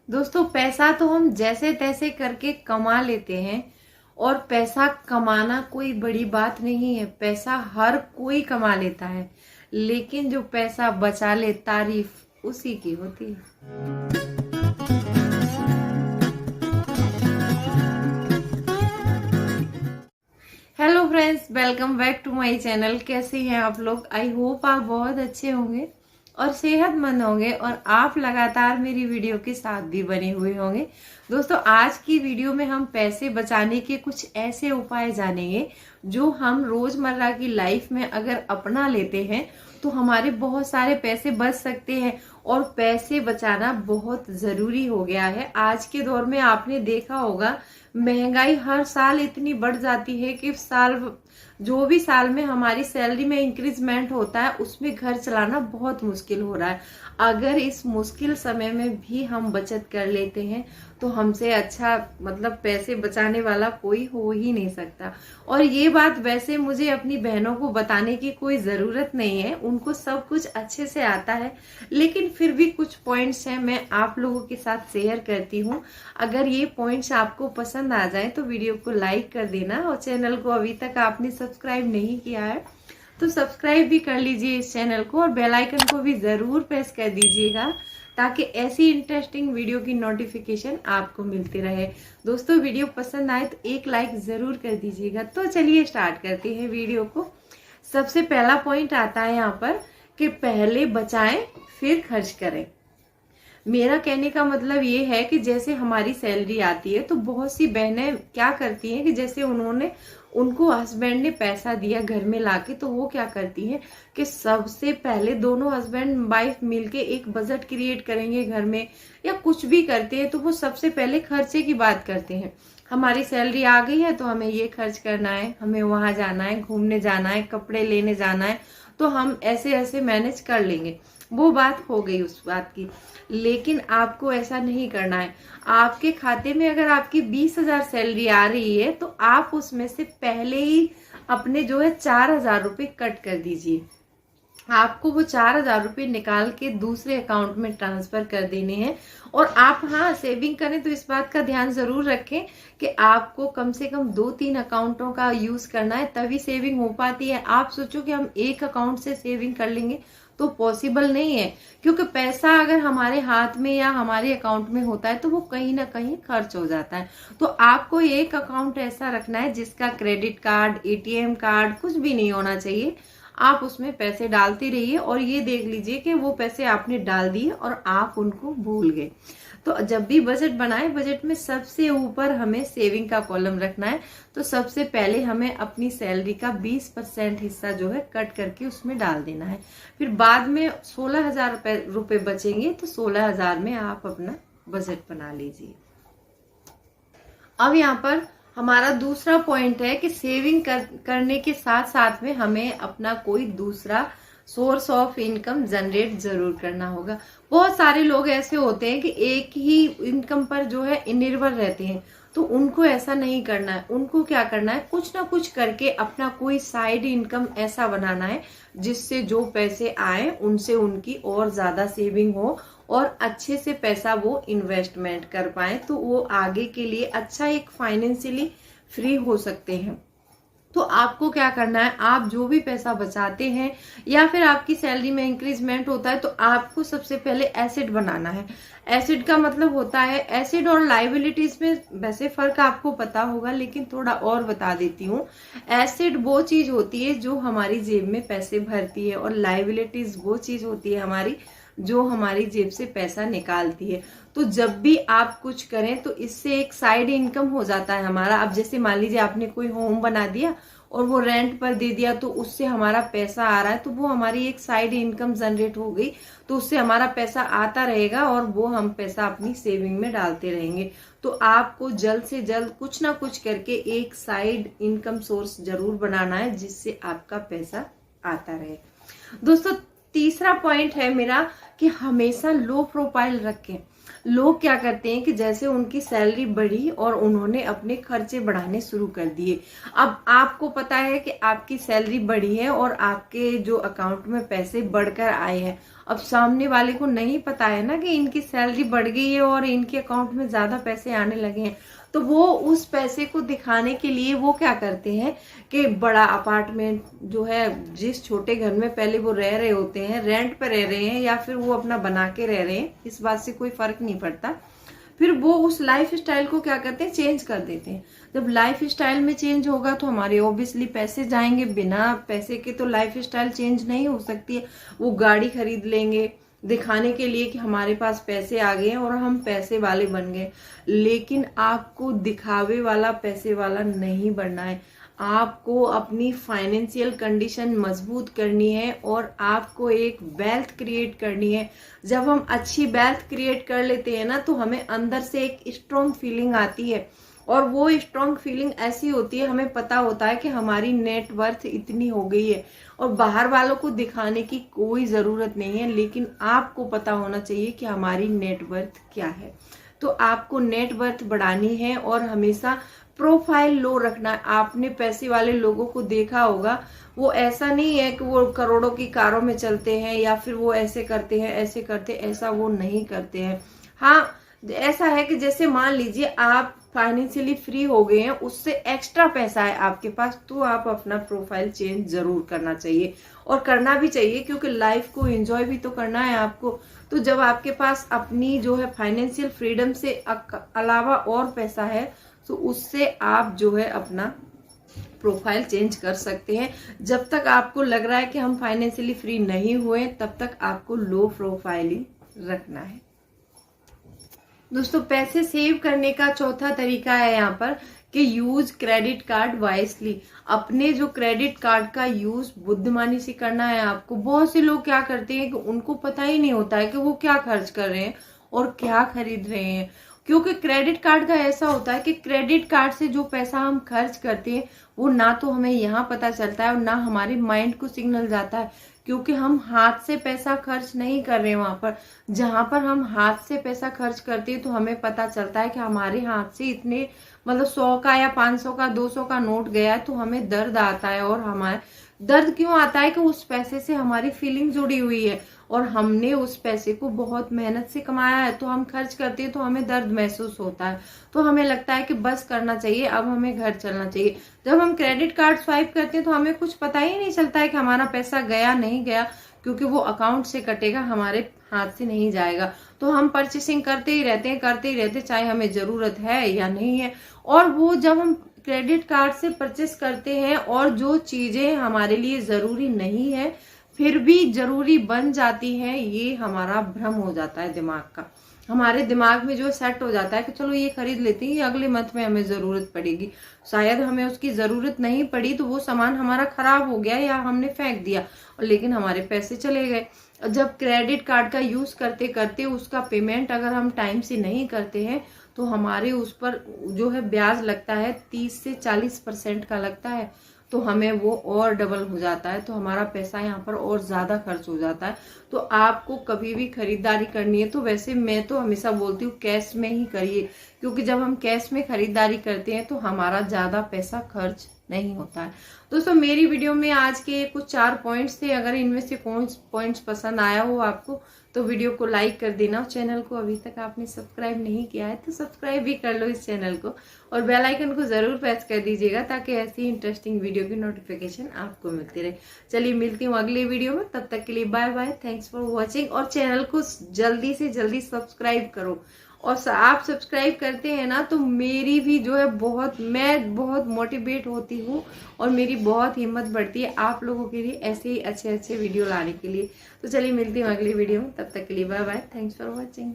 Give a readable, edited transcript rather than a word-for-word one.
दोस्तों, पैसा तो हम जैसे तैसे करके कमा लेते हैं और पैसा कमाना कोई बड़ी बात नहीं है। पैसा हर कोई कमा लेता है, लेकिन जो पैसा बचा ले तारीफ उसी की होती है। Hello friends, welcome back to my channel. कैसे हैं आप लोग? आई होप आप बहुत अच्छे होंगे और सेहतमंद होंगे और आप लगातार मेरी वीडियो के साथ भी बने हुए होंगे। दोस्तों, आज की वीडियो में हम पैसे बचाने के कुछ ऐसे उपाय जानेंगे जो हम रोजमर्रा की लाइफ में अगर अपना लेते हैं तो हमारे बहुत सारे पैसे बच सकते हैं। और पैसे बचाना बहुत जरूरी हो गया है आज के दौर में। आपने देखा होगा, महंगाई हर साल इतनी बढ़ जाती है कि जो भी साल में हमारी सैलरी में इंक्रीजमेंट होता है उसमें घर चलाना बहुत मुश्किल हो रहा है। अगर इस मुश्किल समय में भी हम बचत कर लेते हैं तो हमसे अच्छा पैसे बचाने वाला कोई हो ही नहीं सकता। और ये बात वैसे मुझे अपनी बहनों को बताने की कोई जरूरत नहीं है, उनको सब कुछ अच्छे से आता है, लेकिन फिर भी कुछ पॉइंट्स हैं मैं आप लोगों के साथ शेयर करती हूँ। अगर ये पॉइंट्स आपको पसंद आ जाए तो वीडियो को लाइक कर देना और चैनल को अभी तक आपने सब्सक्राइब नहीं किया है तो सब्सक्राइब भी कर लीजिए इस चैनल को और बेल आइकन को भी जरूर प्रेस कर दीजिएगा ताकि ऐसी इंटरेस्टिंग वीडियो की नोटिफिकेशन आपको मिलती रहे। दोस्तों, वीडियो पसंद आए तो एक लाइक जरूर कर दीजिएगा। तो चलिए स्टार्ट करते हैं वीडियो को। सबसे पहला पॉइंट आता है यहाँ पर कि पहले बचाएं फिर खर्च करें। मेरा कहने का मतलब ये है कि जैसे हमारी सैलरी आती है तो बहुत सी बहनें क्या करती हैं कि जैसे उनको हस्बैंड ने पैसा दिया घर में लाके, तो वो क्या करती हैं कि सबसे पहले दोनों हस्बैंड वाइफ मिलके एक बजट क्रिएट करेंगे घर में, या कुछ भी करते हैं तो वो सबसे पहले खर्चे की बात करते हैं। हमारी सैलरी आ गई है तो हमें ये खर्च करना है, हमें वहां जाना है, घूमने जाना है, कपड़े लेने जाना है, तो हम ऐसे ऐसे मैनेज कर लेंगे। वो बात हो गई उस बात की। लेकिन आपको ऐसा नहीं करना है। आपके खाते में अगर आपकी 20,000 सैलरी आ रही है तो आप उसमें से पहले ही अपने 4,000 रुपए कट कर दीजिए। आपको वो 4,000 रुपए निकाल के दूसरे अकाउंट में ट्रांसफर कर देने हैं। और आप सेविंग करें तो इस बात का ध्यान जरूर रखें कि आपको कम से कम 2-3 अकाउंटों का यूज करना है, तभी सेविंग हो पाती है। आप सोचो कि हम एक अकाउंट से सेविंग कर लेंगे तो पॉसिबल नहीं है, क्योंकि पैसा अगर हमारे हाथ में या हमारे अकाउंट में होता है तो वो कहीं ना कहीं खर्च हो जाता है। तो आपको एक अकाउंट ऐसा रखना है जिसका क्रेडिट कार्ड, एटीएम कार्ड कुछ भी नहीं होना चाहिए। आप उसमें पैसे डालते रहिए और ये देख लीजिए कि वो पैसे आपने डाल दिए और आप उनको भूल गए। तो जब भी बजट बनाए, बजट में सबसे ऊपर हमें सेविंग का कॉलम रखना है। तो सबसे पहले हमें अपनी सैलरी का 20% हिस्सा कट करके उसमें डाल देना है। फिर बाद में 16,000 रुपए बचेंगे तो 16,000 में आप अपना बजट बना लीजिए। अब यहाँ पर हमारा दूसरा पॉइंट है कि सेविंग करने के साथ साथ में हमें अपना कोई दूसरा सोर्स ऑफ इनकम जनरेट जरूर करना होगा। बहुत सारे लोग ऐसे होते हैं कि एक ही इनकम पर निर्भर रहते हैं, तो उनको ऐसा नहीं करना है। उनको क्या करना है, कुछ ना कुछ करके अपना कोई साइड इनकम ऐसा बनाना है जिससे जो पैसे आए उनसे उनकी और ज्यादा सेविंग हो और अच्छे से पैसा वो इन्वेस्टमेंट कर पाए, तो वो आगे के लिए अच्छा एक फाइनेंशियली फ्री हो सकते हैं। तो आपको क्या करना है, आप जो भी पैसा बचाते हैं या फिर आपकी सैलरी में इंक्रीजमेंट होता है तो आपको सबसे पहले एसेट बनाना है। एसेट का मतलब होता है, एसेट और लाइबिलिटीज में वैसे फर्क आपको पता होगा लेकिन थोड़ा और बता देती हूँ। एसेट वो चीज होती है जो हमारी जेब में पैसे भरती है और लाइबिलिटीज वो चीज होती है हमारी जो हमारी जेब से पैसा निकालती है। तो जब भी आप कुछ करें तो इससे एक साइड इनकम हो जाता है हमारा। अब जैसे मान लीजिए आपने कोई होम बना दिया और वो रेंट पर दे दिया तो उससे हमारा पैसा आ रहा है, तो वो हमारी एक साइड इनकम जनरेट हो गई, तो उससे हमारा पैसा आता रहेगा और वो हम पैसा अपनी सेविंग में डालते रहेंगे। तो आपको जल्द से जल्द कुछ ना कुछ करके एक साइड इनकम सोर्स जरूर बनाना है जिससे आपका पैसा आता रहे। दोस्तों, तीसरा पॉइंट है मेरा कि हमेशा लो प्रोफाइल रखें। लोग क्या करते हैं कि जैसे उनकी सैलरी बढ़ी और उन्होंने अपने खर्चे बढ़ाने शुरू कर दिए। अब आपको पता है कि आपकी सैलरी बढ़ी है और आपके जो अकाउंट में पैसे बढ़कर आए हैं, अब सामने वाले को नहीं पता है ना कि इनकी सैलरी बढ़ गई है और इनके अकाउंट में ज्यादा पैसे आने लगे हैं, तो वो उस पैसे को दिखाने के लिए वो क्या करते हैं कि बड़ा अपार्टमेंट जो है, जिस छोटे घर में पहले वो रह रहे होते हैं, रेंट पे रह रहे हैं या फिर वो अपना बना के रह रहे हैं, इस बात से कोई फर्क नहीं पड़ता, फिर वो उस लाइफ स्टाइल को क्या करते हैं, चेंज कर देते हैं। जब लाइफ स्टाइल में चेंज होगा तो हमारे ऑब्वियसली पैसे जाएंगे, बिना पैसे के तो लाइफ स्टाइल चेंज नहीं हो सकती है। वो गाड़ी खरीद लेंगे दिखाने के लिए कि हमारे पास पैसे आ गए और हम पैसे वाले बन गए, लेकिन आपको दिखावे वाला पैसे वाला नहीं बनना है। आपको अपनी फाइनेंशियल कंडीशन मजबूत करनी है और आपको एक वेल्थ क्रिएट करनी है। जब हम अच्छी वेल्थ क्रिएट कर लेते हैं ना, तो हमें अंदर से एक स्ट्रॉन्ग फीलिंग आती है, और वो स्ट्रॉन्ग फीलिंग ऐसी होती है, हमें पता होता है कि हमारी नेट वर्थ इतनी हो गई है, और बाहर वालों को दिखाने की कोई जरूरत नहीं है, लेकिन आपको पता होना चाहिए कि हमारी नेट वर्थ क्या है। तो आपको नेट वर्थ बढ़ानी है और हमेशा प्रोफाइल लो रखना है। आपने पैसे वाले लोगों को देखा होगा, वो ऐसा नहीं है कि वो करोड़ों की कारों में चलते हैं या फिर वो ऐसे करते हैं ऐसे करते, ऐसा वो नहीं करते हैं। हाँ, ऐसा है कि जैसे मान लीजिए आप फाइनेंशियली फ्री हो गए हैं, उससे एक्स्ट्रा पैसा है आपके पास, तो आप अपना प्रोफाइल चेंज जरूर करना चाहिए, और करना भी चाहिए, क्योंकि लाइफ को एंजॉय भी तो करना है आपको। तो जब आपके पास अपनी जो है फाइनेंशियल फ्रीडम से अलावा और पैसा है, तो उससे आप जो है अपना प्रोफाइल चेंज कर सकते हैं। जब तक आपको लग रहा है कि हम फाइनेंशियली फ्री नहीं हुए, तब तक आपको लो प्रोफाइल ही रखना है। दोस्तों, पैसे सेव करने का चौथा तरीका है यहाँ पर कि यूज क्रेडिट कार्ड वाइसली। अपने जो क्रेडिट कार्ड का यूज बुद्धिमानी से करना है आपको। बहुत से लोग क्या करते हैं कि उनको पता ही नहीं होता है कि वो क्या खर्च कर रहे हैं और क्या खरीद रहे हैं, क्योंकि क्रेडिट कार्ड का ऐसा होता है कि क्रेडिट कार्ड से जो पैसा हम खर्च करते हैं वो ना तो हमें यहाँ पता चलता है और ना हमारे माइंड को सिग्नल जाता है, क्योंकि हम हाथ से पैसा खर्च नहीं कर रहे हैं। वहां पर जहां पर हम हाथ से पैसा खर्च करते हैं तो हमें पता चलता है कि हमारे हाथ से इतने मतलब 100 का या 500 का 200 का नोट गया है, तो हमें दर्द आता है। और हमारे दर्द क्यों आता है कि उस पैसे से हमारी फीलिंग जुड़ी हुई है और हमने उस पैसे को बहुत मेहनत से कमाया है, तो हम खर्च करते हैं तो हमें दर्द महसूस होता है, तो हमें लगता है कि बस करना चाहिए, अब हमें घर चलना चाहिए। जब हम क्रेडिट कार्ड स्वाइप करते हैं तो हमें कुछ पता ही नहीं चलता है कि हमारा पैसा गया नहीं गया, क्योंकि वो अकाउंट से कटेगा, हमारे हाथ से नहीं जाएगा। तो हम परचेसिंग करते ही रहते, चाहे हमें जरूरत है या नहीं है। और वो जब हम क्रेडिट कार्ड से परचेस करते हैं और जो चीजें हमारे लिए जरूरी नहीं है फिर भी जरूरी बन जाती है, ये हमारा भ्रम हो जाता है दिमाग का। हमारे दिमाग में जो सेट हो जाता है कि चलो ये खरीद लेते हैं, ये अगले मंथ में हमें जरूरत पड़ेगी। शायद हमें उसकी जरूरत नहीं पड़ी तो वो सामान हमारा खराब हो गया या हमने फेंक दिया, लेकिन हमारे पैसे चले गए। जब क्रेडिट कार्ड का यूज करते करते उसका पेमेंट अगर हम टाइम से नहीं करते हैं तो हमारे उस पर जो है ब्याज लगता है 30 से 40% का लगता है, तो हमें वो और डबल हो जाता है, तो हमारा पैसा यहाँ पर और ज्यादा खर्च हो जाता है। तो आपको कभी भी खरीदारी करनी है तो वैसे मैं तो हमेशा बोलती हूँ कैश में ही करिए, क्योंकि जब हम कैश में खरीदारी करते हैं तो हमारा ज्यादा पैसा खर्च नहीं होता है। दोस्तों, मेरी वीडियो में आज के कुछ 4 पॉइंट्स थे। अगर इनमें से कोई पॉइंट्स पसंद आया हो आपको तो वीडियो को लाइक कर देना। चैनल को अभी तक आपने सब्सक्राइब नहीं किया है तो सब्सक्राइब भी कर लो इस चैनल को, और बेल आइकन को जरूर प्रेस कर दीजिएगा ताकि ऐसी इंटरेस्टिंग वीडियो की नोटिफिकेशन आपको मिलती रहे। चलिए मिलती हूँ अगले वीडियो में, तब तक के लिए bye bye, thanks for watching. और चैनल को जल्दी से जल्दी सब्सक्राइब करो, और आप सब्सक्राइब करते हैं ना तो मेरी भी जो है मैं बहुत मोटिवेट होती हूँ और मेरी बहुत हिम्मत बढ़ती है आप लोगों के लिए ऐसे ही अच्छे अच्छे वीडियो लाने के लिए। तो चलिए मिलती हूँ अगली वीडियो में, तब तक के लिए bye bye, thanks for watching.